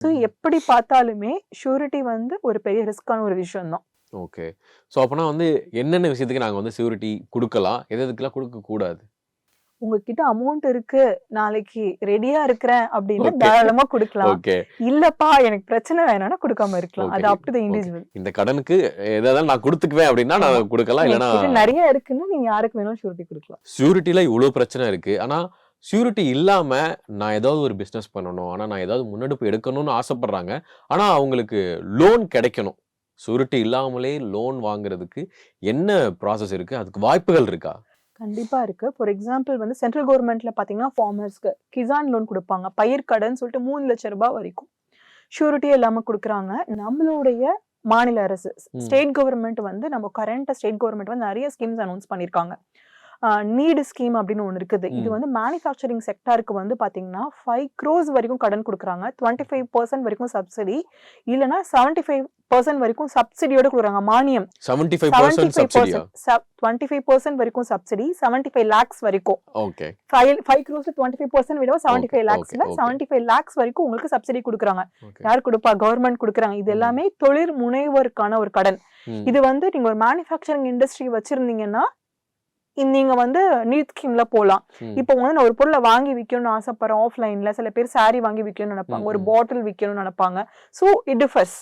So எப்படி பார்த்தாலுமே surety வந்து ஒரு பெரிய ரிஸ்க்கான ஒரு விஷயம் தான். ஓகே. ஸோ அப்பனா வந்து என்னென்ன விஷயத்துக்கு நாங்க வந்து ஷூரிட்டி குடுக்கலாம்? எதுக்கெல்லாம் குடுக்கக்கூடாது? உங்ககிட்ட அமௌண்ட் இருக்கு, நாளைக்கு ரெடியா இருக்கிறேன் அப்டின்னா ஓகே. தாராளமா குடுக்கலாம். ஓகே. இல்லப்பா எனக்கு பிரச்சனை வேணாம்னா குடுக்காம இருக்கலாம். ஓகே. அது அப் டூ த ஓகே. இண்டிவிஜுவல். இந்த கடனுக்கு எதா இருந்தாலும் நான் குடுத்துக்குவேன் அப்டின்னா ஆமா. நான் குடுக்கலாம். இல்லன்னா என்கிட்ட நெறைய இருக்குன்னா நீங்க யாருக்கு வேணாலும் ஷூரிட்டி குடுக்கலாம். ஷூரிட்டில இவ்ளோ பிரச்சனை இருக்கு. ஆனா ஷூரிட்டி இல்லாம நான் ஏதாவது ஒரு பிசினஸ் பண்ணணும். ஆனா நான் ஏதாவது முன்னெடுப்பு எடுக்கணும்னு ஆசைப்படுறாங்க. ஆனா அவங்களுக்கு லோன் கிடைக்கணும். ஷூரிட்டி இல்லாமலே லோன் வாங்குறதுக்கு என்ன ப்ராசஸ் இருக்கு? அதுக்கு வாய்ப்புகள் இருக்கா? கண்டிப்பா இருக்கு. ஃபார் எக்ஸாம்பிள் வந்து சென்ட்ரல் கவர்ன்மெண்ட்ல பார்த்தீங்கன்னா, ஃபார்மர்ஸ்க்கு கிசான் லோன் குடுப்பாங்க. பயிர் கடன் சொல்லிட்டு ரூ. 3,00,000 வரைக்கும். ஷூரிட்டியே இல்லாம குடுக்குறாங்க. நம்மளுடைய மாநில அரசு, ம். ஸ்டேட் கவர்ன்மெண்ட் வந்து நம்ம கரண்ட் ஸ்டேட் கவர்ன்மெண்ட் வந்து நெறைய ஸ்கீம்ஸ் அனௌன்ஸ் பண்ணியிருக்காங்க. நீடு ஸ்கீம் அப்படின்னு ஒண்ணு இருக்குது. இது ம். வந்து மேனுஃபேக்சரிங் செக்டாருக்கு வந்து பார்த்தீங்கன்னா, 5 crores வரைக்கும் கடன் குடுக்குறாங்க. 25% வரைக்கும் சப்சிடி. இல்லன்னா 75% வரைக்கும் சப்சிடியோட குடுக்குறாங்க. மானியம். 75% சப்சிடியா? 25% வரைக்கும் சப்சிடி. 75 lakhs வரைக்கும். ஓகே. 5 crores 25% விட 75 lakhsல ஓகே. 75 lakhs வரைக்கும் உங்களுக்கு சப்சிடி குடுக்குறாங்க. ஓகே. யார் குடுப்பா? கவர்ன்மெண்ட் குடுக்குறாங்க. இது ம். எல்லாமே தொழில் முனைவோருக்கான ஒரு கடன். ம். இது வந்து நீங்க ஒரு மேனுஃபேக்சரிங் இண்டஸ்ட்ரி வச்சிருந்தீங்கன்னா, நீங்க வந்து நீட் ஸ்கீம்ல போலாம். ம். இப்போ வந்து நான் ஒரு பொருள வாங்கி விக்கணும்னு ஆசைப்படுறேன் ஆஃப்லைன்ல. சில பேர் சாரி வாங்கி விக்கணும்னு நெனைப்பாங்க. ஒரு ம். பாட்டில் விக்கணும்னு நெனைப்பாங்க. So it differs.